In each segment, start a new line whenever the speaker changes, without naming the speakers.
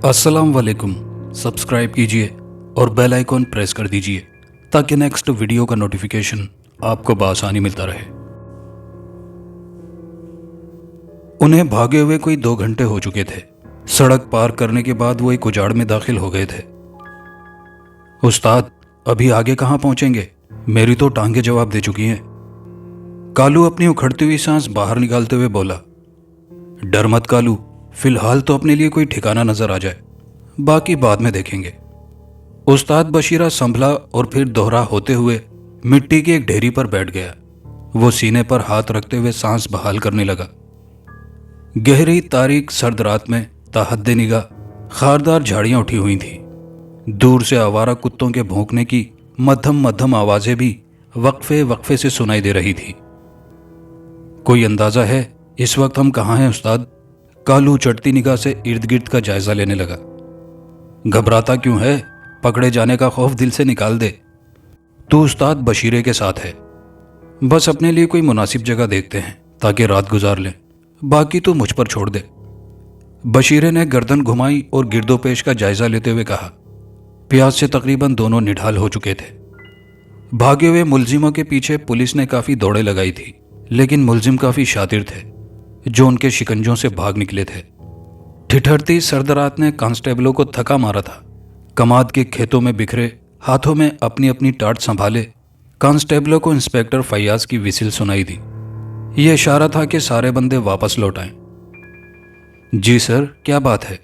अस्सलाम वालेकुम। सब्सक्राइब कीजिए और बेल आइकॉन प्रेस कर दीजिए ताकि नेक्स्ट वीडियो का नोटिफिकेशन आपको बआसानी मिलता रहे। उन्हें भागे हुए कोई 2 घंटे हो चुके थे। सड़क पार करने के बाद वो एक उजाड़ में दाखिल हो गए थे। उस्ताद, अभी आगे कहाँ पहुंचेंगे? मेरी तो टांगे जवाब दे चुकी हैं। कालू अपनी उखड़ती हुई सांस बाहर निकालते हुए बोला, डर मत कालू, फिलहाल तो अपने लिए कोई ठिकाना नजर आ जाए, बाकी बाद में देखेंगे। उस्ताद बशीरा संभला और फिर दोहरा होते हुए मिट्टी की एक ढेरी पर बैठ गया। वो सीने पर हाथ रखते हुए सांस बहाल करने लगा। गहरी तारीक सर्द रात में ताहद्दे निगाह खारदार झाड़ियां उठी हुई थी। दूर से आवारा कुत्तों के भौंकने की मध्यम मध्यम आवाजें भी वक्फे वक्फे से सुनाई दे रही थी। कोई अंदाजा है इस वक्त हम कहाँ हैं उस्ताद? कालू चढ़ती निगाह से इर्द गिर्द का जायजा लेने लगा। घबराता क्यों है? पकड़े जाने का खौफ दिल से निकाल दे। तू उस्ताद बशीरे के साथ है, बस अपने लिए कोई मुनासिब जगह देखते हैं ताकि रात गुजार लें, बाकी तू मुझ पर छोड़ दे। बशीरे ने गर्दन घुमाई और गिरदोपेश का जायजा लेते हुए कहा। प्यास से तकरीबन दोनों निढाल हो चुके थे। भागे हुए मुलजिमों के पीछे पुलिस ने काफी दौड़े लगाई थी, लेकिन मुलजिम काफी शातिर थे जो उनके शिकंजों से भाग निकले थे। ठिठुरती सर्द रात ने कांस्टेबलों को थका मारा था। कमाद के खेतों में बिखरे हाथों में अपनी अपनी टाट संभाले कांस्टेबलों को इंस्पेक्टर फैयाज की विसिल सुनाई दी। यह इशारा था कि सारे बंदे वापस लौट आएं। जी सर, क्या बात है?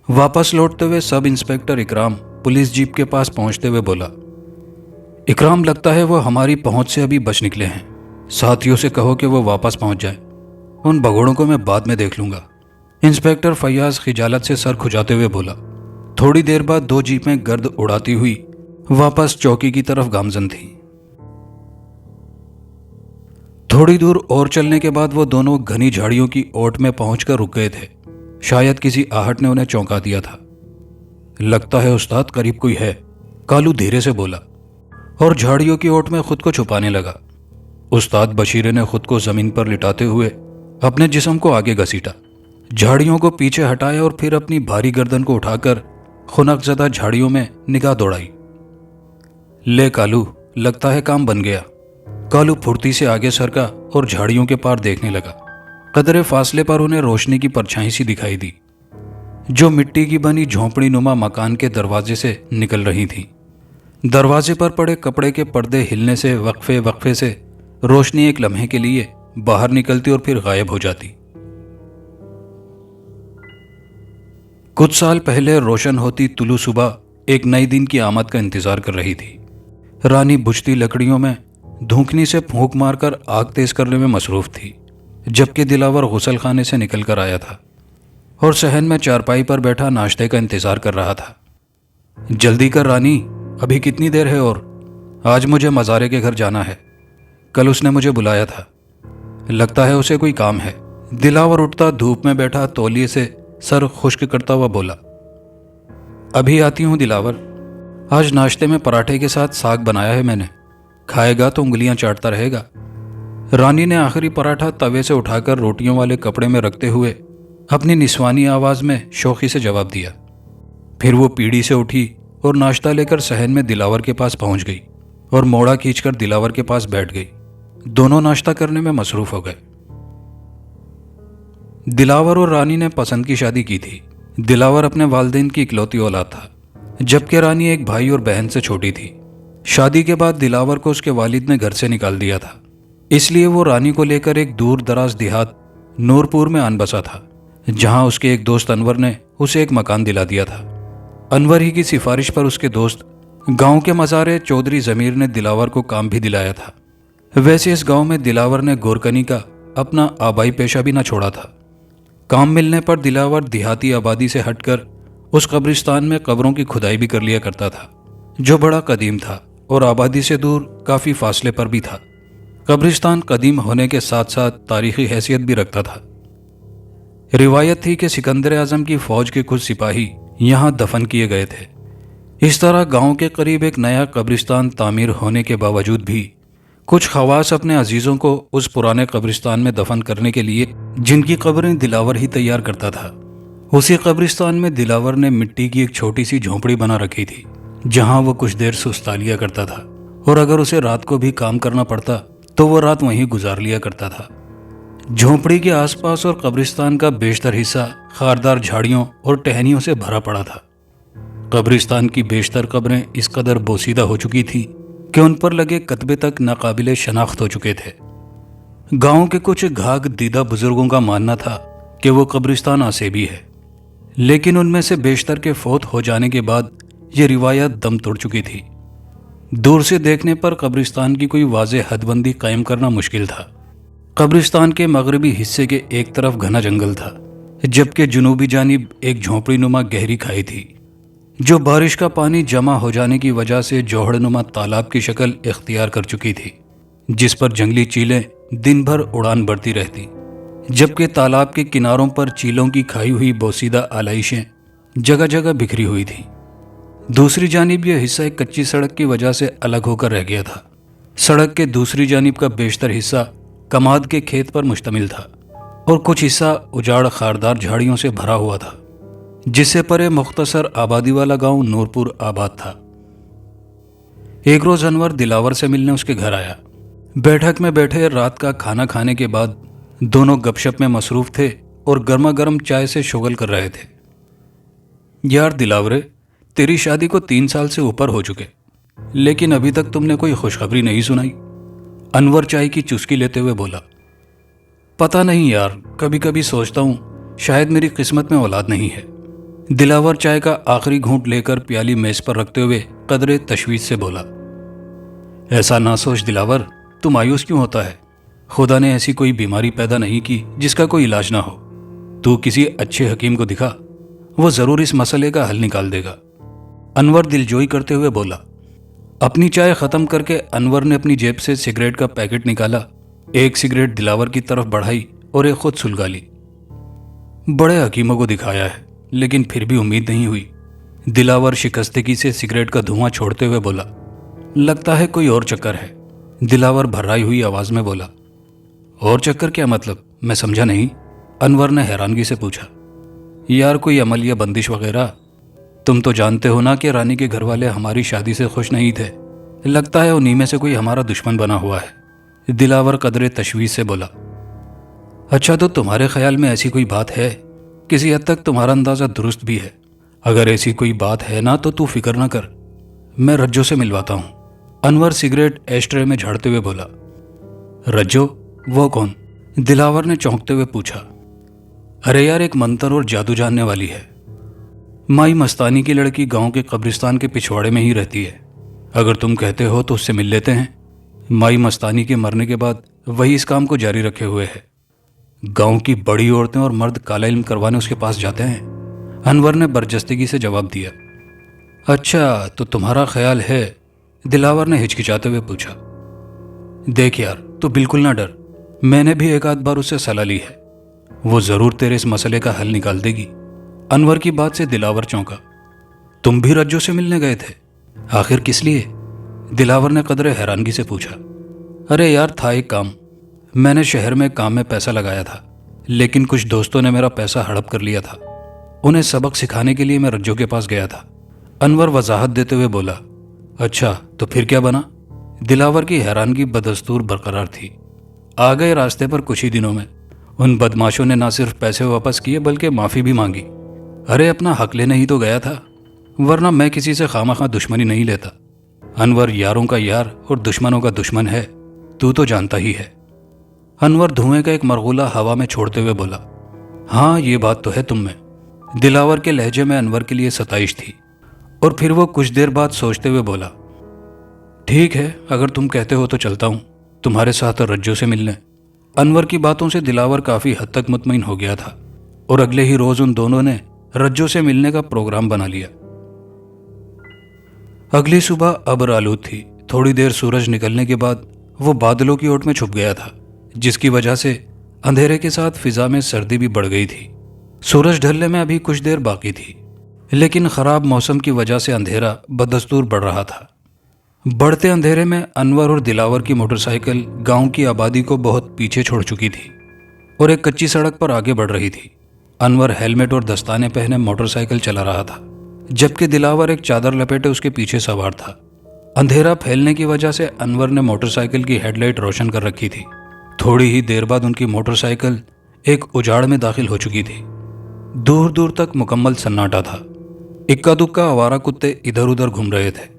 वापस लौटते हुए सब इंस्पेक्टर इकराम पुलिस जीप के पास पहुंचते हुए बोला। इकराम, लगता है वो हमारी पहुंच से अभी बच निकले हैं। साथियों से कहो कि वो वापस पहुंच जाए। उन भगोड़ों को मैं बाद में देख लूंगा। इंस्पेक्टर फैयाज खिजालत से सर खुजाते हुए बोला। थोड़ी देर बाद 2 जीपें गर्द उड़ाती हुई वापस चौकी की तरफ गामजन थी। थोड़ी दूर और चलने के बाद वो दोनों घनी झाड़ियों की ओट में पहुंचकर रुक गए थे। शायद किसी आहट ने उन्हें चौंका दिया था। लगता है उस्ताद करीब कोई है, कालू धीरे से बोला और झाड़ियों की ओट में खुद को छुपाने लगा। उस्ताद बशीरे ने खुद को जमीन पर लिटाते हुए अपने जिस्म को आगे घसीटा, झाड़ियों को पीछे हटाया और फिर अपनी भारी गर्दन को उठाकर खुनकज़दा झाड़ियों में निगाह दौड़ाई। ले कालू, लगता है काम बन गया। कालू फुर्ती से आगे सरका और झाड़ियों के पार देखने लगा। कदरे फासले पर उन्हें रोशनी की परछाई सी दिखाई दी जो मिट्टी की बनी झोंपड़ी नुमा मकान के दरवाजे से निकल रही थी। दरवाजे पर पड़े कपड़े के पर्दे हिलने से वक्फे वक्फे से रोशनी एक लम्हे के लिए बाहर निकलती और फिर गायब हो जाती। कुछ साल पहले रोशन होती तुलु सुबह एक नई दिन की आमद का इंतजार कर रही थी। रानी बुझती लकड़ियों में धूकनी से फूंक मारकर आग तेज करने में मसरूफ थी, जबकि दिलावर गुसल खाने से निकल कर आया था और सहन में चारपाई पर बैठा नाश्ते का इंतजार कर रहा था। जल्दी कर रानी, अभी कितनी देर है? और आज मुझे मज़ारे के घर जाना है। कल उसने मुझे बुलाया था, लगता है उसे कोई काम है। दिलावर उठता धूप में बैठा तौलिए से सर खुश्क करता हुआ बोला। अभी आती हूँ दिलावर, आज नाश्ते में पराठे के साथ साग बनाया है मैंने, खाएगा तो उंगलियां चाटता रहेगा। रानी ने आखिरी पराठा तवे से उठाकर रोटियों वाले कपड़े में रखते हुए अपनी निस्वानी आवाज में शौकी से जवाब दिया। फिर वो पीढ़ी से उठी और नाश्ता लेकर सहन में दिलावर के पास पहुंच गई और मोड़ा खींचकर दिलावर के पास बैठ गई। दोनों नाश्ता करने में मसरूफ हो गए। दिलावर और रानी ने पसंद की शादी की थी। दिलावर अपने वालिदैन की इकलौती औलाद था, जबकि रानी एक भाई और बहन से छोटी थी। शादी के बाद दिलावर को उसके वालिद ने घर से निकाल दिया था, इसलिए वो रानी को लेकर एक दूर दराज देहात नूरपुर में आन बसा था, जहां उसके एक दोस्त अनवर ने उसे एक मकान दिला दिया था। अनवर ही की सिफारिश पर उसके दोस्त गांव के मज़ारे चौधरी जमीर ने दिलावर को काम भी दिलाया था। वैसे इस गांव में दिलावर ने गोरकनी का अपना आबाई पेशा भी न छोड़ा था। काम मिलने पर दिलावर देहाती आबादी से हटकर उस कब्रिस्तान में कब्रों की खुदाई भी कर लिया करता था, जो बड़ा कदीम था और आबादी से दूर काफ़ी फासले पर भी था। कब्रिस्तान कदीम होने के साथ साथ तारीखी हैसियत भी रखता था। रिवायत थी कि सिकंदर आजम की फौज के कुछ सिपाही यहाँ दफन किए गए थे। इस तरह गांव के करीब एक नया कब्रिस्तान तामीर होने के बावजूद भी कुछ खवास अपने अजीज़ों को उस पुराने कब्रिस्तान में दफन करने के लिए, जिनकी कब्रें दिलावर ही तैयार करता था, उसी कब्रिस्तान में दिलावर ने मिट्टी की एक छोटी सी झोंपड़ी बना रखी थी, जहां वो कुछ देर सुस्ता लिया करता था, और अगर उसे रात को भी काम करना पड़ता तो वो रात वहीं गुजार लिया करता था। झोंपड़ी के आसपास और कब्रिस्तान का बेशतर हिस्सा खारदार झाड़ियों और टहनियों से भरा पड़ा था। कब्रिस्तान की बेशतर कब्रें इस कदर बोसीदा हो चुकी थीं कि उन पर लगे कतबे तक नाकाबिले शनाख्त हो चुके थे। गांव के कुछ घाघ दीदा बुजुर्गों का मानना था कि वो कब्रिस्तान आसेबी है, लेकिन उनमें से बेशतर के फौत हो जाने के बाद ये रिवायत दम तोड़ चुकी थी। दूर से देखने पर कब्रिस्तान की कोई वाज़ेह हदबंदी कायम करना मुश्किल था। कब्रिस्तान के मगरबी हिस्से के एक तरफ घना जंगल था, जबकि जुनूबी जानिब एक झोंपड़ी नुमा गहरी खाई थी, जो बारिश का पानी जमा हो जाने की वजह से जोहड़नुमा तालाब की शक्ल इख्तियार कर चुकी थी, जिस पर जंगली चीलें दिन भर उड़ान भरती रहती, जबकि तालाब के किनारों पर चीलों की खाई हुई बोसीदा आलाइशें जगह जगह बिखरी हुई थीं। दूसरी जानिब यह हिस्सा एक कच्ची सड़क की वजह से अलग होकर रह गया था। सड़क के दूसरी जानिब का बेशतर हिस्सा कमाद के खेत पर मुश्तमिल था और कुछ हिस्सा उजाड़ खारदार झाड़ियों से भरा हुआ था, जिससे परे मुख्तसर आबादी वाला गांव नूरपुर आबाद था। एक रोज अनवर दिलावर से मिलने उसके घर आया। बैठक में बैठे रात का खाना खाने के बाद दोनों गपशप में मसरूफ थे और गर्मा गर्म चाय से शुगल कर रहे थे। यार दिलावरे, तेरी शादी को 3 साल से ऊपर हो चुके, लेकिन अभी तक तुमने कोई खुशखबरी नहीं सुनाई। अनवर चाय की चुस्की लेते हुए बोला। पता नहीं यार, कभी कभी सोचता हूं शायद मेरी किस्मत में औलाद नहीं है। दिलावर चाय का आखिरी घूंट लेकर प्याली मेज पर रखते हुए कदरे तशवीश से बोला। ऐसा ना सोच दिलावर, तू मायूस क्यों होता है? खुदा ने ऐसी कोई बीमारी पैदा नहीं की जिसका कोई इलाज ना हो। तू किसी अच्छे हकीम को दिखा, वो जरूर इस मसले का हल निकाल देगा। अनवर दिलजोई करते हुए बोला। अपनी चाय खत्म करके अनवर ने अपनी जेब से सिगरेट का पैकेट निकाला, एक सिगरेट दिलावर की तरफ बढ़ाई और एक खुद सुलगा ली। बड़े हकीमों को दिखाया है, लेकिन फिर भी उम्मीद नहीं हुई। दिलावर शिकस्तगी से सिगरेट का धुआं छोड़ते हुए बोला। लगता है कोई और चक्कर है। दिलावर भर्राई हुई आवाज में बोला। और चक्कर क्या मतलब? मैं समझा नहीं। अनवर ने हैरानगी से पूछा। यार कोई अमल या बंदिश वगैरह? तुम तो जानते हो ना कि रानी के घर वाले हमारी शादी से खुश नहीं थे। लगता है उन्हीं में से कोई हमारा दुश्मन बना हुआ है। दिलावर कदरे तशवीश से बोला। अच्छा, तो तुम्हारे ख्याल में ऐसी कोई बात है? किसी हद तक तुम्हारा अंदाजा दुरुस्त भी है। अगर ऐसी कोई बात है ना तो तू फिक्र ना कर, मैं रज्जो से मिलवाता हूं। अनवर सिगरेट एस्ट्रे में झाड़ते हुए बोला। रज्जो? वो कौन? दिलावर ने चौंकते हुए पूछा। अरे यार, एक मंतर और जादू जानने वाली है। माई मस्तानी की लड़की गांव के कब्रिस्तान के पिछवाड़े में ही रहती है। अगर तुम कहते हो तो उससे मिल लेते हैं। माई मस्तानी के मरने के बाद वही इस काम को जारी रखे हुए है। गांव की बड़ी औरतें और मर्द काला इल्म करवाने उसके पास जाते हैं। अनवर ने बरजस्तगी से जवाब दिया। अच्छा, तो तुम्हारा ख्याल है? दिलावर ने हिचकिचाते हुए पूछा। देख यार, तू बिल्कुल ना डर। मैंने भी एक आध बार उससे सलाह ली है। वो जरूर तेरे इस मसले का हल निकाल देगी। अनवर की बात से दिलावर चौंका। तुम भी रज्जो से मिलने गए थे? आखिर किस लिए? दिलावर ने कदरे हैरानगी से पूछा। अरे यार, था एक काम। मैंने शहर में काम में पैसा लगाया था, लेकिन कुछ दोस्तों ने मेरा पैसा हड़प कर लिया था। उन्हें सबक सिखाने के लिए मैं रज्जो के पास गया था। अनवर वजाहत देते हुए बोला। अच्छा, तो फिर क्या बना? दिलावर की हैरानगी बदस्तूर बरकरार थी। आ गए रास्ते पर कुछ ही दिनों में उन बदमाशों ने ना सिर्फ पैसे वापस किए बल्कि माफ़ी भी मांगी। अरे अपना हक लेने ही तो गया था, वरना मैं किसी से खामखा दुश्मनी नहीं लेता। अनवर यारों का यार और दुश्मनों का दुश्मन है, तू तो जानता ही है। अनवर धुएं का एक मरगुला हवा में छोड़ते हुए बोला। हाँ, ये बात तो है तुम में। दिलावर के लहजे में अनवर के लिए सताइश थी, और फिर वो कुछ देर बाद सोचते हुए बोला। ठीक है, अगर तुम कहते हो तो चलता हूं तुम्हारे साथ रज्जो से मिलने। अनवर की बातों से दिलावर काफी हद तक मुतमईन हो गया था, और अगले ही रोज उन दोनों ने रज्जो से मिलने का प्रोग्राम बना लिया। अगली सुबह अब्र आलूद थी। थोड़ी देर सूरज निकलने के बाद वो बादलों की ओट में छुप गया था, जिसकी वजह से अंधेरे के साथ फिजा में सर्दी भी बढ़ गई थी। सूरज ढलने में अभी कुछ देर बाकी थी, लेकिन खराब मौसम की वजह से अंधेरा बदस्तूर बढ़ रहा था। बढ़ते अंधेरे में अनवर और दिलावर की मोटरसाइकिल गांव की आबादी को बहुत पीछे छोड़ चुकी थी और एक कच्ची सड़क पर आगे बढ़ रही थी। अनवर हेलमेट और दस्ताने पहने मोटरसाइकिल चला रहा था, जबकि दिलावर एक चादर लपेटे उसके पीछे सवार था। अंधेरा फैलने की वजह से अनवर ने मोटरसाइकिल की हेडलाइट रोशन कर रखी थी। थोड़ी ही देर बाद उनकी मोटरसाइकिल एक उजाड़ में दाखिल हो चुकी थी। दूर दूर तक मुकम्मल सन्नाटा था। इक्का दुक्का आवारा कुत्ते इधर उधर घूम रहे थे,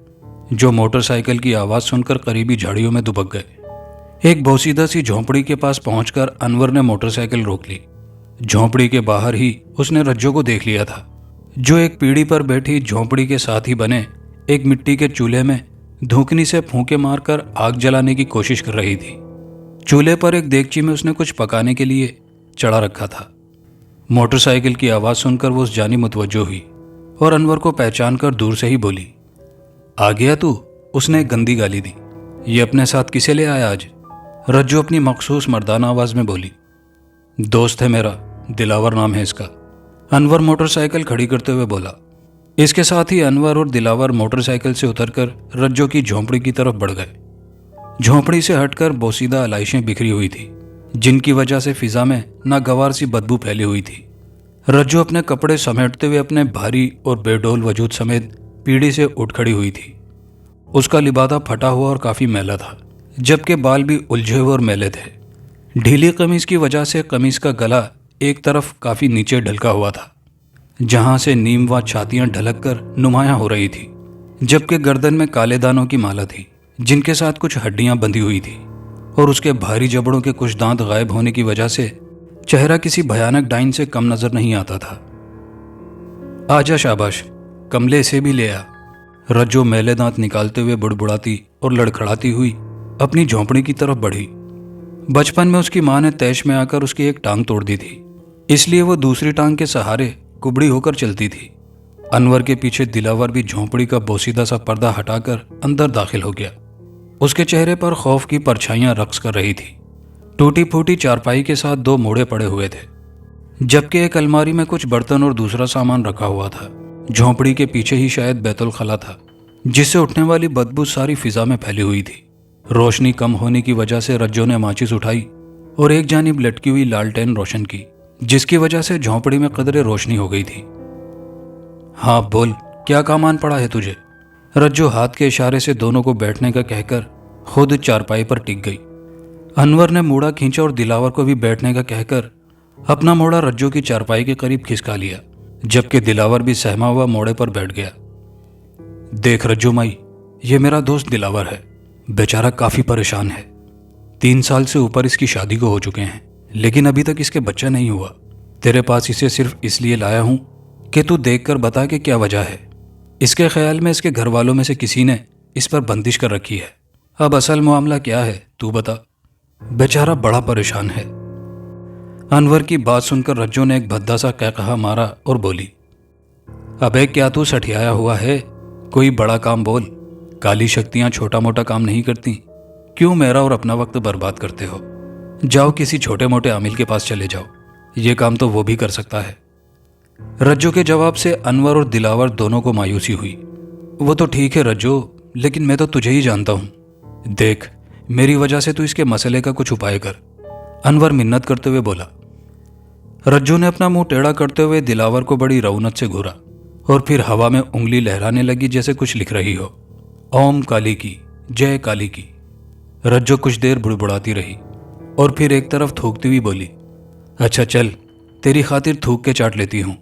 जो मोटरसाइकिल की आवाज़ सुनकर करीबी झाड़ियों में दुबक गए। एक बोसीदा सी झोंपड़ी के पास पहुंचकर अनवर ने मोटरसाइकिल रोक ली। झोंपड़ी के बाहर ही उसने रज्जो को देख लिया था, जो एक पीढ़ी पर बैठी झोंपड़ी के साथ ही बने एक मिट्टी के चूल्हे में धूकनी से फूंके मारकर आग जलाने की कोशिश कर रही थी। चूल्हे पर एक देगची में उसने कुछ पकाने के लिए चढ़ा रखा था। मोटरसाइकिल की आवाज़ सुनकर वो उस जानी मुतवज्जो हुई और अनवर को पहचान कर दूर से ही बोली, आ गया तू? उसने एक गंदी गाली दी। ये अपने साथ किसे ले आया आज? रज्जो अपनी मखसूस मर्दाना आवाज़ में बोली, दोस्त है मेरा, दिलावर नाम है इसका। अनवर मोटरसाइकिल खड़ी करते हुए बोला। इसके साथ ही अनवर और दिलावर मोटरसाइकिल से उतरकर रज्जो की झोंपड़ी की तरफ बढ़ गए। झोंपड़ी से हटकर बोसीदा आलाइशें बिखरी हुई थी, जिनकी वजह से फिजा में नागवार सी बदबू फैली हुई थी। रज्जो अपने कपड़े समेटते हुए अपने भारी और बेडोल वजूद समेत पीढ़ी से उठ खड़ी हुई थी। उसका लिबादा फटा हुआ और काफ़ी मैला था, जबकि बाल भी उलझे हुए और मैले थे। ढीली कमीज की वजह से कमीज का गला एक तरफ काफ़ी नीचे ढलका हुआ था, जहां से नीम व छातियां ढलक कर नुमायां हो रही थी, जबकि गर्दन में काले दानों की माला थी, जिनके साथ कुछ हड्डियां बंधी हुई थी, और उसके भारी जबड़ों के कुछ दांत गायब होने की वजह से चेहरा किसी भयानक डाइन से कम नजर नहीं आता था। आजा शाबाश, कमले से भी ले आ। रज्जो मैले दांत निकालते हुए बुड़बुड़ाती और लड़खड़ाती हुई अपनी झोंपड़ी की तरफ बढ़ी। बचपन में उसकी मां ने तैश में आकर उसकी एक टांग तोड़ दी थी, इसलिए वो दूसरी टांग के सहारे कुबड़ी होकर चलती थी। अनवर के पीछे दिलावर भी झोंपड़ी का बोसीदा सा पर्दा हटाकर अंदर दाखिल हो गया। उसके चेहरे पर खौफ की परछाइयां रक्स कर रही थी। टूटी फूटी चारपाई के साथ दो मोड़े पड़े हुए थे, जबकि एक अलमारी में कुछ बर्तन और दूसरा सामान रखा हुआ था। झोंपड़ी के पीछे ही शायद बैतुल खला था, जिससे उठने वाली बदबू सारी फिजा में फैली हुई थी। रोशनी कम होने की वजह से रज्जो ने माचिस उठाई और एक जानिब लटकी हुई लालटेन रोशन की, जिसकी वजह से झोंपड़ी में कदरे रोशनी हो गई थी। हाँ बोल, क्या काम आन पड़ा है तुझे? रज्जो हाथ के इशारे से दोनों को बैठने का कहकर खुद चारपाई पर टिक गई। अनवर ने मोड़ा खींचा और दिलावर को भी बैठने का कहकर अपना मोड़ा रज्जो की चारपाई के करीब खिसका लिया, जबकि दिलावर भी सहमा हुआ मोड़े पर बैठ गया। देख रज्जो माई, ये मेरा दोस्त दिलावर है। बेचारा काफी परेशान है। 3 साल से ऊपर इसकी शादी को हो चुके हैं, लेकिन अभी तक इसके बच्चा नहीं हुआ। तेरे पास इसे सिर्फ इसलिए लाया हूं कि तू देखकर बता कि क्या वजह है। इसके ख्याल में इसके घर वालों में से किसी ने इस पर बंदिश कर रखी है। अब असल मामला क्या है तू बता। बेचारा बड़ा परेशान है। अनवर की बात सुनकर रज्जो ने एक भद्दा सा कहकहा मारा और बोली, अबे क्या तू सठियाया हुआ है? कोई बड़ा काम बोल। काली शक्तियां छोटा मोटा काम नहीं करती। क्यों मेरा और अपना वक्त बर्बाद करते हो? जाओ किसी छोटे मोटे आमिल के पास चले जाओ, ये काम तो वो भी कर सकता है। रज्जो के जवाब से अनवर और दिलावर दोनों को मायूसी हुई। वो तो ठीक है रज्जो, लेकिन मैं तो तुझे ही जानता हूं। देख, मेरी वजह से तू इसके मसले का कुछ उपाय कर। अनवर मिन्नत करते हुए बोला। रज्जो ने अपना मुंह टेढ़ा करते हुए दिलावर को बड़ी रौनक से घूरा और फिर हवा में उंगली लहराने लगी जैसे कुछ लिख रही हो। ओम काली की जय काली की। रज्जो कुछ देर बुड़बुड़ाती रही और फिर एक तरफ थूकती हुई बोली, अच्छा चल, तेरी खातिर थूक के चाट लेती हूं।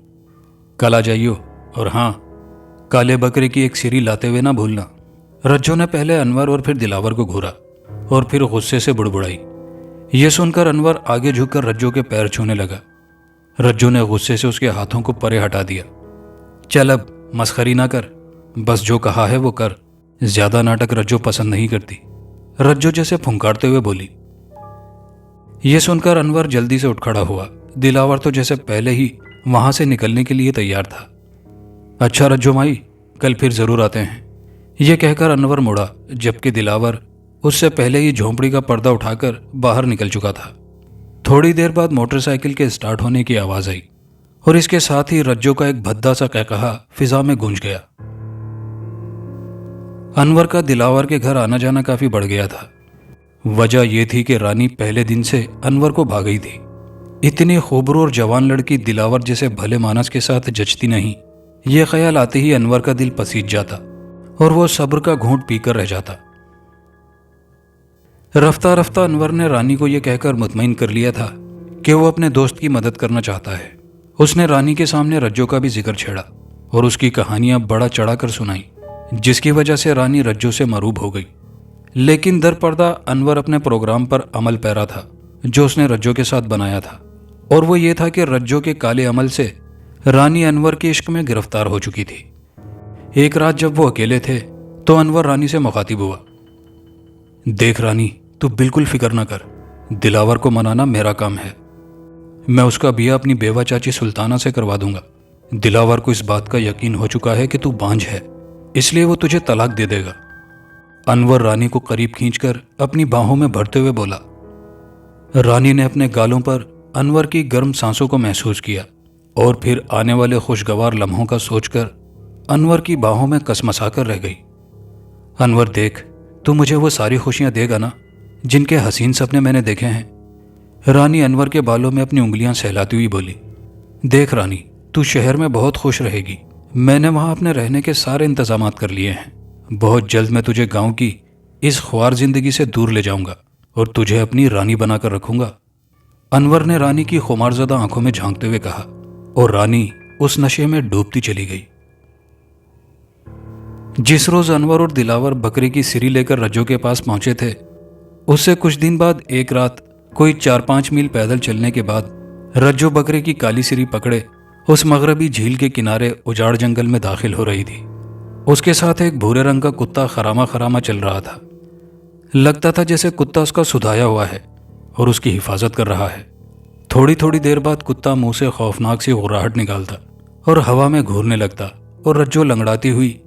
कल आ जाइयो, और हाँ, काले बकरे की एक सिरी लाते हुए ना भूलना। रज्जो ने पहले अनवर और फिर दिलावर को घूरा और फिर गुस्से से बुड़बुड़ाई। यह सुनकर अनवर आगे झुककर रज्जो के पैर छूने लगा। रज्जो ने गुस्से से उसके हाथों को परे हटा दिया। चल अब मस्खरी ना कर, बस जो कहा है वो कर। ज्यादा नाटक रज्जो पसंद नहीं करती। रज्जो जैसे फुंकारते हुए बोली। यह सुनकर अनवर जल्दी से उठ खड़ा हुआ। दिलावर तो जैसे पहले ही वहां से निकलने के लिए तैयार था। अच्छा रज्जो माई, कल फिर जरूर आते हैं। यह कहकर अनवर मुड़ा, जबकि दिलावर उससे पहले ही झोंपड़ी का पर्दा उठाकर बाहर निकल चुका था। थोड़ी देर बाद मोटरसाइकिल के स्टार्ट होने की आवाज आई और इसके साथ ही रज्जो का एक भद्दा सा कहकहा फिजा में गूंज गया। अनवर का दिलावर के घर आना जाना काफी बढ़ गया था। वजह यह थी कि रानी पहले दिन से अनवर को भाग गई थी। इतनी खूबरू और जवान लड़की दिलावर जैसे भले मानस के साथ जचती नहीं। ये ख्याल आते ही अनवर का दिल पसीज जाता और वो सब्र का घूंट पीकर रह जाता। रफ्ता रफ्ता अनवर ने रानी को यह कहकर मुतमईन कर लिया था कि वो अपने दोस्त की मदद करना चाहता है। उसने रानी के सामने रज्जो का भी जिक्र छेड़ा और उसकी कहानियां बड़ा चढ़ाकर सुनाई, जिसकी वजह से रानी रज्जो से मरूब हो गई। लेकिन दर पर्दा अनवर अपने प्रोग्राम पर अमल पैरा था जो उसने रज्जो के साथ बनाया था, और वो ये था कि रज्जो के काले अमल से रानी अनवर के इश्क में गिरफ्तार हो चुकी थी। एक रात जब वो अकेले थे तो अनवर रानी से मुखातिब हुआ। देख रानी, तू बिल्कुल फिक्र ना कर, दिलावर को मनाना मेरा काम है। मैं उसका बिया अपनी बेवा चाची सुल्ताना से करवा दूंगा। दिलावर को इस बात का यकीन हो चुका है कि तू बांझ है, इसलिए वो तुझे तलाक दे देगा। अनवर रानी को करीब खींचकर अपनी बाहों में भरते हुए बोला। रानी ने अपने गालों पर अनवर की गर्म सांसों को महसूस किया और फिर आने वाले खुशगवार लम्हों का सोचकर अनवर की बाहों में कसमसाकर रह गई। अनवर देख, तू मुझे वो सारी खुशियां देगा ना जिनके हसीन सपने मैंने देखे हैं। रानी अनवर के बालों में अपनी उंगलियां सहलाती हुई बोली। देख रानी, तू शहर में बहुत खुश रहेगी। मैंने वहां अपने रहने के सारे इंतजामात कर लिए हैं। बहुत जल्द मैं तुझे गांव की इस ख्वार जिंदगी से दूर ले जाऊंगा और तुझे अपनी रानी बनाकर रखूंगा। अनवर ने रानी की खुमारज़दा आंखों में झांकते हुए कहा और रानी उस नशे में डूबती चली गई। जिस रोज अनवर और दिलावर बकरी की सिरी लेकर रज्जो के पास पहुंचे थे, उससे कुछ दिन बाद एक रात कोई 4-5 मील पैदल चलने के बाद रज्जो बकरे की काली सिरी पकड़े उस मगरबी झील के किनारे उजाड़ जंगल में दाखिल हो रही थी। उसके साथ एक भूरे रंग का कुत्ता खरामा खरामा चल रहा था। लगता था जैसे कुत्ता उसका सुधाया हुआ है और उसकी हिफाजत कर रहा है। थोड़ी थोड़ी देर बाद कुत्ता मुंह से खौफनाक सी गुर्राहट निकालता और हवा में घूरने लगता और रज्जो लंगड़ाती हुई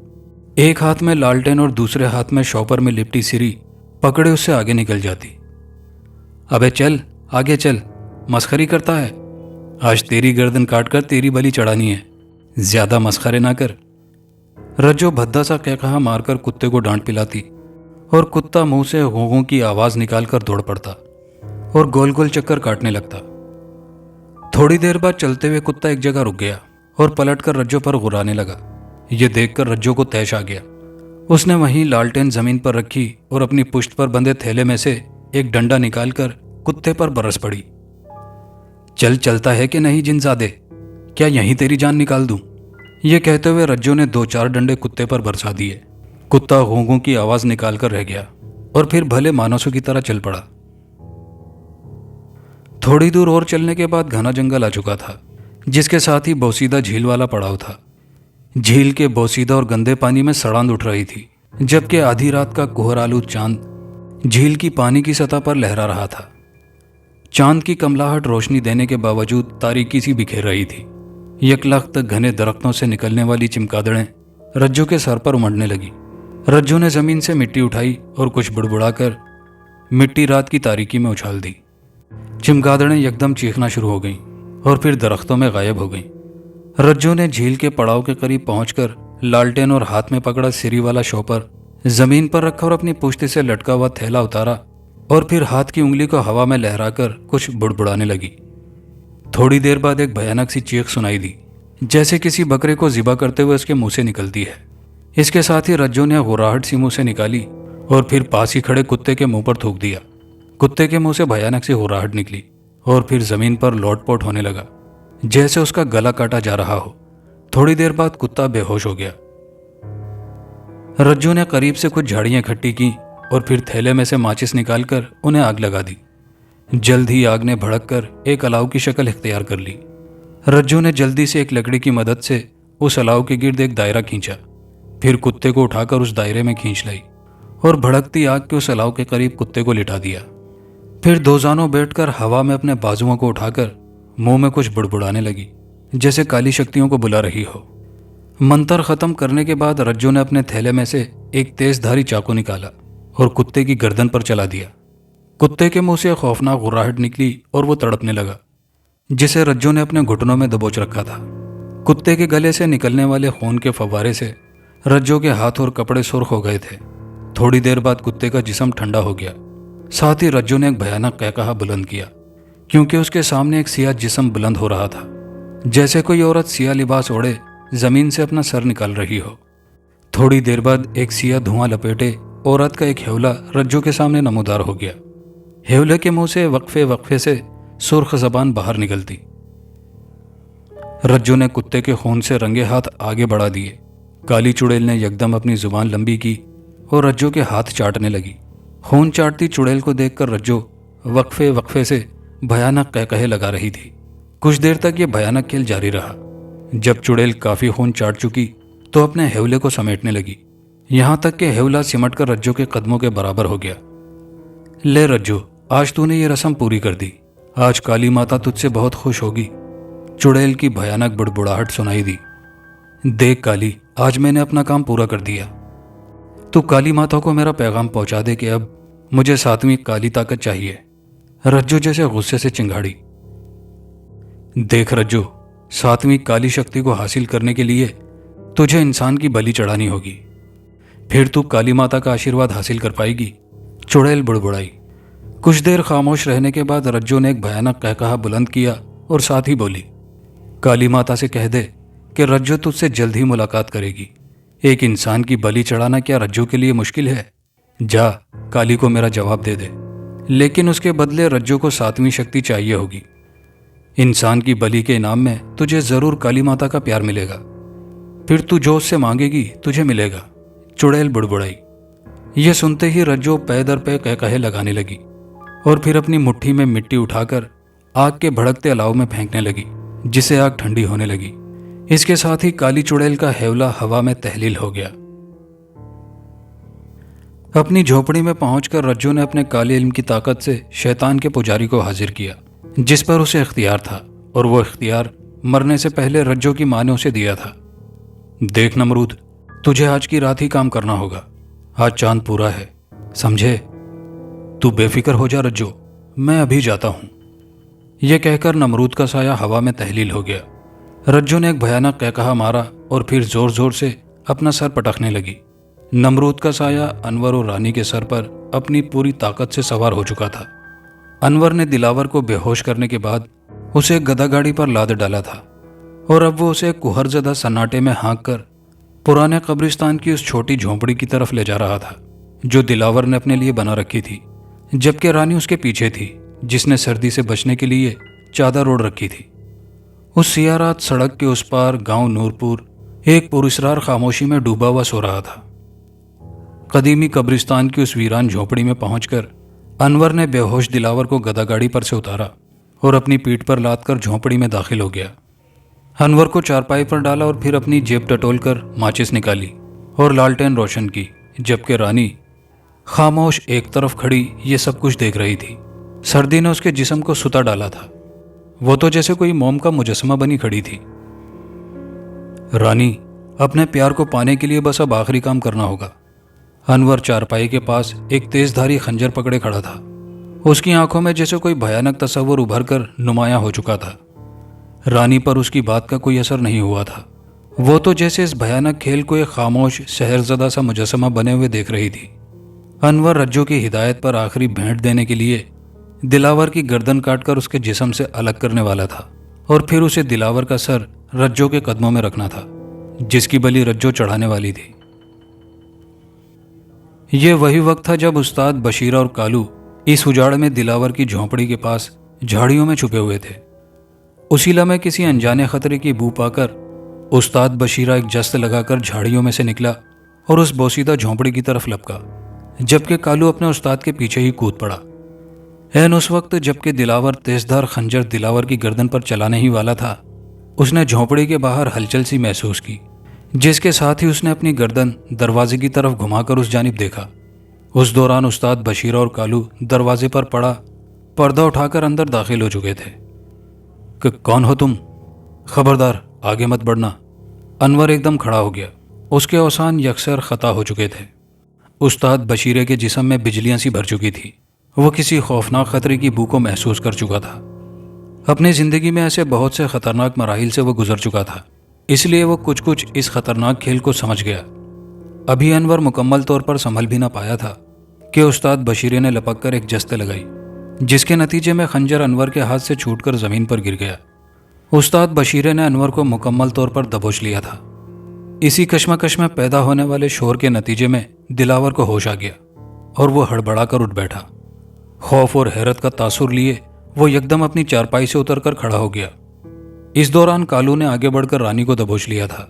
एक हाथ में लालटेन और दूसरे हाथ में शॉपर में लिपटी सिरी पकड़े उससे आगे निकल जाती। अबे चल, आगे चल, मस्खरी करता है। आज तेरी गर्दन काटकर तेरी बलि चढ़ानी है, ज्यादा मस्खरे ना कर। रज्जो भद्दा सा कहकहा मारकर कुत्ते को डांट पिलाती और कुत्ता मुंह से गूंगों की आवाज निकालकर दौड़ पड़ता और गोल गोल चक्कर काटने लगता। थोड़ी देर बाद चलते हुए कुत्ता एक जगह रुक गया और पलटकर रज्जो पर गुर्राने लगा। यह देखकर रज्जो को तैश आ गया। उसने वहीं लालटेन जमीन पर रखी और अपनी पुश्त पर बंधे थैले में से एक डंडा निकालकर कुत्ते पर बरस पड़ी। चल, चलता है कि नहीं जिनजादे, क्या यहीं तेरी जान निकाल दूं? यह कहते हुए रज्जो ने 2-4 डंडे कुत्ते पर बरसा दिए। कुत्ता गूंगों की आवाज निकालकर रह गया और फिर भले मानसों की तरह चल पड़ा। थोड़ी दूर और चलने के बाद घना जंगल आ चुका था, जिसके साथ ही बोसीदा झील वाला पड़ाव था। झील के बोसीदा और गंदे पानी में सड़ांध उठ रही थी, जबकि आधी रात का कोहरालूद चांद झील की पानी की सतह पर लहरा रहा था। चांद की कमलाहट रोशनी देने के बावजूद तारीकी सी बिखेर रही थी। यकलख्त घने दरख्तों से निकलने वाली चिमगादड़ें रज्जो के सर पर उमड़ने लगी। रज्जो ने जमीन से मिट्टी उठाई और कुछ बुड़बुड़ाकर मिट्टी रात की तारीकी में उछाल दी। चिमगादड़ें एकदम चीखना शुरू हो गईं और फिर दरख्तों में गायब हो गईं। रज्जो ने झील के पड़ाव के करीब पहुंचकर लालटेन और हाथ में पकड़ा सिरी वाला शॉपर जमीन पर रखा और अपनी पुश्त से लटका हुआ थैला उतारा और फिर हाथ की उंगली को हवा में लहराकर कुछ बुड़बुड़ाने लगी। थोड़ी देर बाद एक भयानक सी चीख सुनाई दी, जैसे किसी बकरे को ज़िबा करते हुए उसके मुंह से निकलती है। इसके साथ ही रज्जो ने गुर्राहट सी मुंह से निकाली और फिर पास ही खड़े कुत्ते के मुंह पर थूक दिया। कुत्ते के मुंह से भयानक सी गुर्राहट निकली और फिर जमीन पर लोटपोट होने लगा, जैसे उसका गला काटा जा रहा हो। थोड़ी देर बाद कुत्ता बेहोश हो गया। रज्जो ने करीब से कुछ झाड़ियां इकट्ठी की और फिर थैले में से माचिस निकालकर उन्हें आग लगा दी। जल्द ही आग ने भड़ककर एक अलाव की शक्ल इख्तियार कर ली। रज्जो ने जल्दी से एक लकड़ी की मदद से उस अलाव के गिर्द एक दायरा खींचा, फिर कुत्ते को उठाकर उस दायरे में खींच लाई और भड़कती आग के उस अलाव के करीब कुत्ते को लिटा दिया। फिर दोजानों बैठकर हवा में अपने बाजुओं को उठाकर मुंह में कुछ बुड़बुड़ाने लगी, जैसे काली शक्तियों को बुला रही हो। मंत्र खत्म करने के बाद रज्जो ने अपने थैले में से एक तेजधारी चाकू निकाला और कुत्ते की गर्दन पर चला दिया। कुत्ते के मुंह से खौफनाक गुर्राहट निकली और वो तड़पने लगा, जिसे रज्जो ने अपने घुटनों में दबोच रखा था। कुत्ते के गले से निकलने वाले खून के फव्वारे से रज्जो के हाथ और कपड़े सुर्ख हो गए थे। थोड़ी देर बाद कुत्ते का जिस्म ठंडा हो गया। साथ ही रज्जो ने एक भयानक कहकहा बुलंद किया, क्योंकि उसके सामने एक सियाह जिस्म बुलंद हो रहा था, जैसे कोई औरत सियाह लिबास ओढ़े जमीन से अपना सर निकाल रही हो। थोड़ी देर बाद एक सियाह धुआं लपेटे औरत का एक हेवला रज्जू के सामने नमूदार हो गया। हेवले के मुंह से वक्फे वक्फे से सुर्ख जबान बाहर निकलती। रज्जू ने कुत्ते के खून से रंगे हाथ आगे बढ़ा दिए। काली चुड़ैल ने यकदम अपनी जुबान लंबी की और रज्जू के हाथ चाटने लगी। खून चाटती चुड़ैल को देखकर रज्जू वक्फे वक्फे से भयानक कहकहे लगा रही थी। कुछ देर तक यह भयानक खेल जारी रहा। जब चुड़ैल काफी खून चाट चुकी तो अपने हेवले को समेटने लगी, यहां तक कि हेवला सिमट कर रज्जू के कदमों के बराबर हो गया। ले रज्जू, आज तूने ये रस्म पूरी कर दी। आज काली माता तुझसे बहुत खुश होगी। चुड़ैल की भयानक बुड़बुड़ाहट सुनाई दी। देख काली, आज मैंने अपना काम पूरा कर दिया। तू काली माता को मेरा पैगाम पहुंचा दे कि अब मुझे 7वीं काली ताकत चाहिए। रज्जू जैसे गुस्से से चिंगाड़ी। देख रज्जू, 7वीं काली शक्ति को हासिल करने के लिए तुझे इंसान की बलि चढ़ानी होगी, फिर तू काली माता का आशीर्वाद हासिल कर पाएगी। चुड़ैल बुड़बुड़ाई। कुछ देर खामोश रहने के बाद रज्जू ने एक भयानक कहकहा बुलंद किया और साथ ही बोली, काली माता से कह दे कि रज्जू तुझसे जल्द ही मुलाकात करेगी। एक इंसान की बलि चढ़ाना क्या रज्जू के लिए मुश्किल है? जा, काली को मेरा जवाब दे दे, लेकिन उसके बदले रज्जू को 7वीं शक्ति चाहिए होगी। इंसान की बलि के इनाम में तुझे जरूर काली माता का प्यार मिलेगा, फिर तू जो उससे मांगेगी तुझे मिलेगा। चुड़ैल बुड़बुड़ाई। यह सुनते ही रज्जू पै दर पे कहकहे लगाने लगी और फिर अपनी मुट्ठी में मिट्टी उठाकर आग के भड़कते अलाव में फेंकने लगी, जिससे आग ठंडी होने लगी। इसके साथ ही काली चुड़ैल का हेवला हवा में तहलील हो गया। अपनी झोपड़ी में पहुंचकर रज्जू ने अपने काले इल्म की ताकत से शैतान के पुजारी को हाजिर किया, जिस पर उसे इख्तियार था, और वो इख्तियार मरने से पहले रज्जू की माँ ने उसे दिया था। देख नमरूद, तुझे आज की रात ही काम करना होगा। आज चांद पूरा है, समझे? तू बेफिक्र हो जा रज्जू, मैं अभी जाता हूं। यह कहकर नमरूद का साया हवा में तहलील हो गया। रज्जू ने एक भयानक कहकहा मारा और फिर जोर जोर से अपना सर पटकने लगी। नमरूद का साया अनवर और रानी के सर पर अपनी पूरी ताकत से सवार हो चुका था। अनवर ने दिलावर को बेहोश करने के बाद उसे गधा गाड़ी पर लाद डाला था और अब वो उसे कुहरजदा सन्नाटे में हाँक कर पुराने कब्रिस्तान की उस छोटी झोंपड़ी की तरफ ले जा रहा था, जो दिलावर ने अपने लिए बना रखी थी, जबकि रानी उसके पीछे थी, जिसने सर्दी से बचने के लिए चादर ओढ़ रखी थी। उस सियाह रात सड़क के उस पार गांव नूरपुर एक पुरस्रार खामोशी में डूबा हुआ सो रहा था। कदीमी कब्रिस्तान की उस वीरान झोपड़ी में पहुंचकर अनवर ने बेहोश दिलावर को गधा गाड़ी पर से उतारा और अपनी पीठ पर लादकर झोंपड़ी में दाखिल हो गया। अनवर को चारपाई पर डाला और फिर अपनी जेब टटोल कर माचिस निकाली और लालटेन रोशन की, जबकि रानी खामोश एक तरफ खड़ी ये सब कुछ देख रही थी। सर्दी ने उसके जिस्म को सुता डाला था। वो तो जैसे कोई मोम का मुजस्समा बनी खड़ी थी। रानी, अपने प्यार को पाने के लिए बस अब आखिरी काम करना होगा। अनवर चारपाई के पास एक तेजधारी खंजर पकड़े खड़ा था। उसकी आंखों में जैसे कोई भयानक तस्वर उभर कर नुमाया हो चुका था। रानी पर उसकी बात का कोई असर नहीं हुआ था। वो तो जैसे इस भयानक खेल को एक खामोश शहरजदा सा मुजस्समा बने हुए देख रही थी। अनवर रज्जू की हिदायत पर आखिरी भेंट देने के लिए दिलावर की गर्दन काटकर उसके जिस्म से अलग करने वाला था और फिर उसे दिलावर का सर रज्जू के कदमों में रखना था, जिसकी बलि रज्जू चढ़ाने वाली थी। यह वही वक्त था जब उस्ताद बशीरा और कालू इस उजाड़ में दिलावर की झोंपड़ी के पास झाड़ियों में छुपे हुए थे। उसी लम्हे किसी अनजाने खतरे की बू पाकर उस्ताद बशीरा एक जस्त लगाकर झाड़ियों में से निकला और उस बोसीदा झोंपड़ी की तरफ लपका, जबकि कालू अपने उस्ताद के पीछे ही कूद पड़ा। ऐन उस वक्त जबकि दिलावर तेजधार खंजर दिलावर की गर्दन पर चलाने ही वाला था, उसने झोंपड़ी के बाहर हलचल सी महसूस की, जिसके साथ ही उसने अपनी गर्दन दरवाजे की तरफ घुमाकर उस जानिब देखा। उस दौरान उस्ताद बशीरा और कालू दरवाजे पर पड़ा पर्दा उठाकर अंदर दाखिल हो चुके थे। कौन हो तुम? खबरदार, आगे मत बढ़ना। अनवर एकदम खड़ा हो गया। उसके औसान यकसर खता हो चुके थे। उस्ताद बशीरे के जिस्म में बिजलियां सी भर चुकी थी। वो किसी खौफनाक खतरे की बू को महसूस कर चुका था। अपनी जिंदगी में ऐसे बहुत से खतरनाक मराहिल से वो गुजर चुका था, इसलिए वो कुछ कुछ इस खतरनाक खेल को समझ गया। अभी अनवर मुकम्मल तौर पर संभल भी ना पाया था कि उस्ताद बशीरे ने लपक कर एक जस्ते लगाई जिसके नतीजे में खंजर अनवर के हाथ से छूटकर ज़मीन पर गिर गया। उस्ताद बशीरे ने अनवर को मुकम्मल तौर पर दबोच लिया था। इसी कश्मकश में पैदा होने वाले शोर के नतीजे में दिलावर को होश आ गया और वो हड़बड़ाकर उठ बैठा। खौफ और हैरत का तासुर लिए वो एकदम अपनी चारपाई से उतरकर खड़ा हो गया। इस दौरान कालू ने आगे बढ़कर रानी को दबोच लिया था।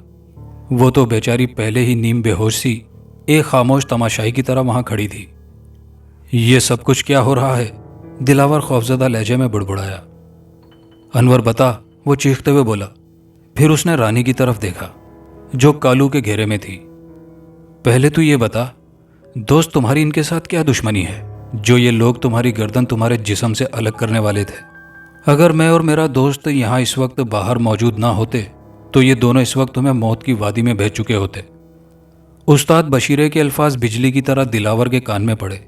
वो तो बेचारी पहले ही नीम बेहोश सी एक खामोश तमाशाई की तरह वहां खड़ी थी। ये सब कुछ क्या हो रहा है? दिलावर खौफजदा लहजे में बुड़बुड़ाया। अनवर बता, वो चीखते हुए बोला। फिर उसने रानी की तरफ देखा जो कालू के घेरे में थी। पहले तू ये बता दोस्त, तुम्हारी इनके साथ क्या दुश्मनी है जो ये लोग तुम्हारी गर्दन तुम्हारे जिस्म से अलग करने वाले थे? अगर मैं और मेरा दोस्त यहाँ इस वक्त बाहर मौजूद ना होते तो ये दोनों इस वक्त तुम्हें मौत की वादी में भेज चुके होते। उस्ताद बशीरे के अल्फाज बिजली की तरह दिलावर के कान में पड़े।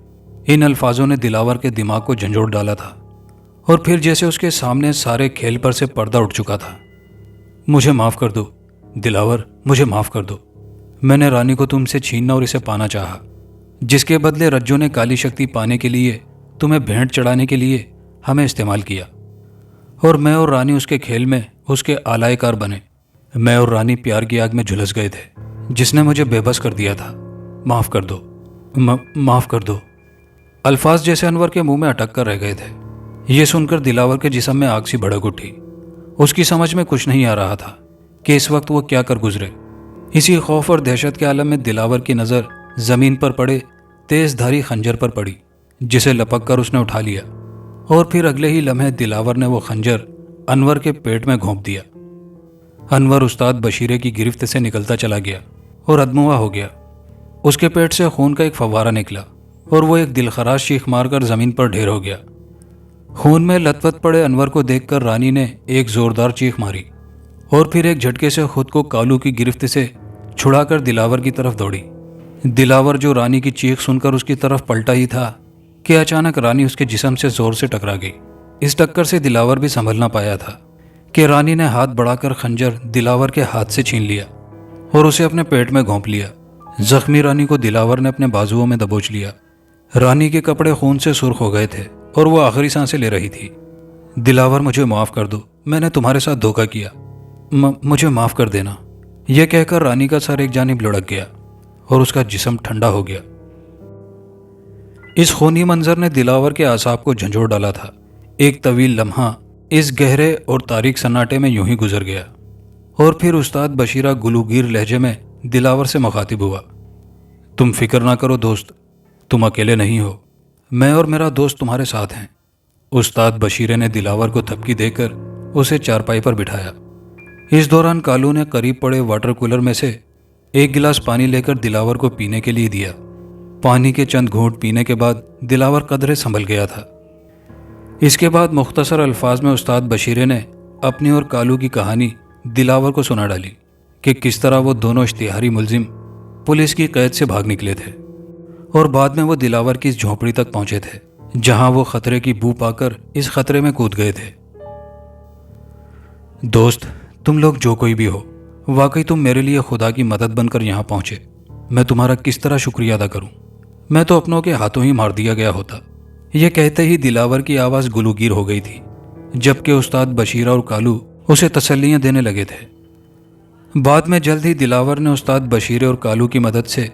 इन अल्फाजों ने दिलावर के दिमाग को झंझोड़ डाला था और फिर जैसे उसके सामने सारे खेल पर से पर्दा उठ चुका था। मुझे माफ़ कर दो दिलावर, मुझे माफ़ कर दो। मैंने रानी को तुमसे छीनना और इसे पाना चाहा, जिसके बदले रज्जो ने काली शक्ति पाने के लिए तुम्हें भेंट चढ़ाने के लिए हमें इस्तेमाल किया और मैं और रानी उसके खेल में उसके आलायकार बने। मैं और रानी प्यार की आग में झुलस गए थे जिसने मुझे बेबस कर दिया था। माफ़ कर दो, माफ़ कर दो। अल्फाज जैसे अनवर के मुंह में अटक कर रह गए थे। ये सुनकर दिलावर के जिस्म में आग सी भड़क उठी। उसकी समझ में कुछ नहीं आ रहा था कि इस वक्त वो क्या कर गुजरे। इसी खौफ और दहशत के आलम में दिलावर की नज़र ज़मीन पर पड़े तेज धारी खंजर पर पड़ी, जिसे लपक कर उसने उठा लिया और फिर अगले ही लम्हे दिलावर ने वो खंजर अनवर के पेट में घोंप दिया। अनवर उस्ताद बशीरे की गिरफ्त से निकलता चला गया और अदमुआ हो गया। उसके पेट से खून का एक फव्वारा निकला और वो एक दिलखराश चीख मारकर ज़मीन पर ढेर हो गया। खून में लथपथ पड़े अनवर को देखकर रानी ने एक जोरदार चीख मारी और फिर एक झटके से खुद को कालू की गिरफ्त से छुड़ाकर दिलावर की तरफ दौड़ी। दिलावर जो रानी की चीख सुनकर उसकी तरफ पलटा ही था कि अचानक रानी उसके जिस्म से जोर से टकरा गई। इस टक्कर से दिलावर भी संभल ना पाया था कि रानी ने हाथ बढ़ाकर खंजर दिलावर के हाथ से छीन लिया और उसे अपने पेट में घोंप लिया। जख्मी रानी को दिलावर ने अपने बाजुओं में दबोच लिया। रानी के कपड़े खून से सुर्ख हो गए थे और वो आखिरी सांसें ले रही थी। दिलावर, मुझे माफ़ कर दो, मैंने तुम्हारे साथ धोखा किया, मुझे माफ़ कर देना। यह कहकर रानी का सर एक जानिब लुढ़क गया और उसका जिस्म ठंडा हो गया। इस खूनी मंजर ने दिलावर के आसाब को झंझोड़ डाला था। एक तवील लम्हा इस गहरे और तारीक सन्नाटे में यूं ही गुजर गया और फिर उस्ताद बशीरा गुलूगीर लहजे में दिलावर से मुखातिब हुआ। तुम फिक्र ना करो दोस्त, तुम अकेले नहीं हो, मैं और मेरा दोस्त तुम्हारे साथ हैं। उस्ताद बशीरे ने दिलावर को थपकी देकर उसे चारपाई पर बिठाया। इस दौरान कालू ने करीब पड़े वाटर कूलर में से एक गिलास पानी लेकर दिलावर को पीने के लिए दिया। पानी के चंद घूंट पीने के बाद दिलावर कदरे संभल गया था। इसके बाद मुख्तसर अल्फाज में उस्ताद बशीरे ने अपनी और कालू की कहानी दिलावर को सुना डाली कि किस तरह वो दोनों इश्तिहारी मुलजिम पुलिस की कैद से भाग निकले थे और बाद में वो दिलावर की इस झोंपड़ी तक पहुंचे थे जहां वो खतरे की बू पाकर इस खतरे में कूद गए थे। दोस्त, तुम लोग जो कोई भी हो, वाकई तुम मेरे लिए खुदा की मदद बनकर यहाँ पहुंचे। मैं तुम्हारा किस तरह शुक्रिया अदा करूं? मैं तो अपनों के हाथों ही मार दिया गया होता। यह कहते ही दिलावर की आवाज़ गुलूगीर हो गई थी, जबकि उस्ताद बशीरा और कालू उसे तसल्लियां देने लगे थे। बाद में जल्द ही दिलावर ने उस्ताद बशीरे और कालू की मदद से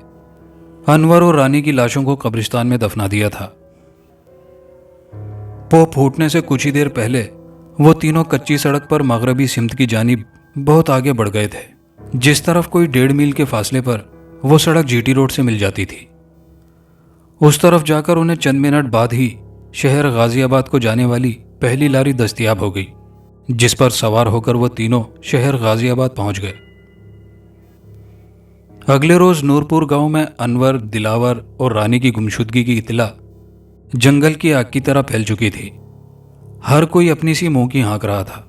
अनवर और रानी की लाशों को कब्रिस्तान में दफना दिया था। पो फूटने से कुछ ही देर पहले वो तीनों कच्ची सड़क पर मगरबी सिमत की जानिब बहुत आगे बढ़ गए थे। जिस तरफ कोई 1.5 मील के फासले पर वो सड़क जीटी रोड से मिल जाती थी, उस तरफ जाकर उन्हें चंद मिनट बाद ही शहर गाजियाबाद को जाने वाली पहली लारी दस्तयाब हो गई, जिस पर सवार होकर वो तीनों शहर गाजियाबाद पहुंच गए। अगले रोज नूरपुर गांव में अनवर, दिलावर और रानी की गुमशुदगी की इतला जंगल की आग की तरह फैल चुकी थी। हर कोई अपनी सी मुंह की हाँक रहा था,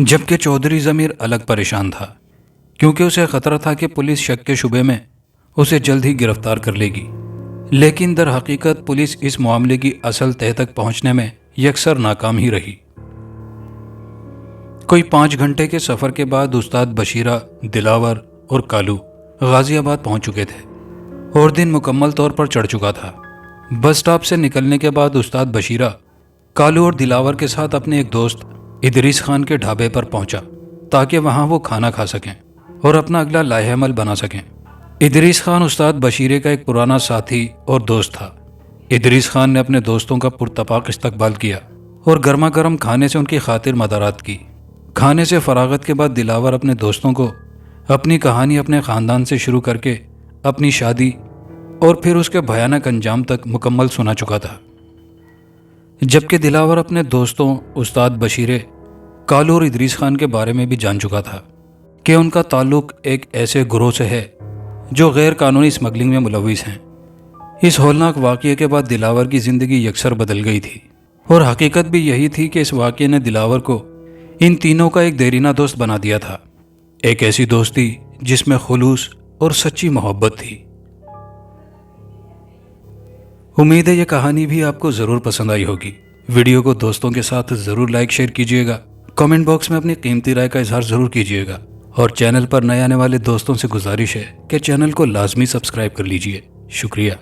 जबकि चौधरी ज़मीर अलग परेशान था, क्योंकि उसे खतरा था कि पुलिस शक के शुबे में उसे जल्द ही गिरफ्तार कर लेगी। लेकिन दर हकीकत पुलिस इस मामले की असल तह तक पहुंचने में यकसर नाकाम ही रही। कोई 5 घंटे के सफ़र के बाद उस्ताद बशीरा, दिलावर और कालू गाजियाबाद पहुंच चुके थे और दिन मुकम्मल तौर पर चढ़ चुका था। बस स्टॉप से निकलने के बाद उस्ताद बशीरा कालू और दिलावर के साथ अपने एक दोस्त इदरीस खान के ढाबे पर पहुंचा ताकि वहां वो खाना खा सकें और अपना अगला लाहेमल बना सकें। इदरीस खान उस्ताद बशीरे का एक पुराना साथी और दोस्त था। इदरीस खान ने अपने दोस्तों का पुरतपाक इस्तकबाल किया और गर्मा गर्म खाने से उनकी खातिर मदारात की। खाने से फरागत के बाद दिलावर अपने दोस्तों को अपनी कहानी अपने ख़ानदान से शुरू करके अपनी शादी और फिर उसके भयानक अंजाम तक मुकम्मल सुना चुका था। जबकि दिलावर अपने दोस्तों उस्ताद बशीरे, कालू और इदरीस खान के बारे में भी जान चुका था कि उनका ताल्लुक एक ऐसे गिरोह से है जो गैर कानूनी स्मगलिंग में मुलविस हैं। इस हौलनाक वाक़ये के बाद दिलावर की ज़िंदगी यकसर बदल गई थी और हकीकत भी यही थी कि इस वाक़ये ने दिलावर को इन तीनों का एक देरीना दोस्त बना दिया था। एक ऐसी दोस्ती जिसमें खुलूस और सच्ची मोहब्बत थी। उम्मीद है ये कहानी भी आपको ज़रूर पसंद आई होगी। वीडियो को दोस्तों के साथ ज़रूर लाइक शेयर कीजिएगा। कमेंट बॉक्स में अपनी कीमती राय का इजहार ज़रूर कीजिएगा और चैनल पर नए आने वाले दोस्तों से गुजारिश है कि चैनल को लाजमी सब्सक्राइब कर लीजिए। शुक्रिया।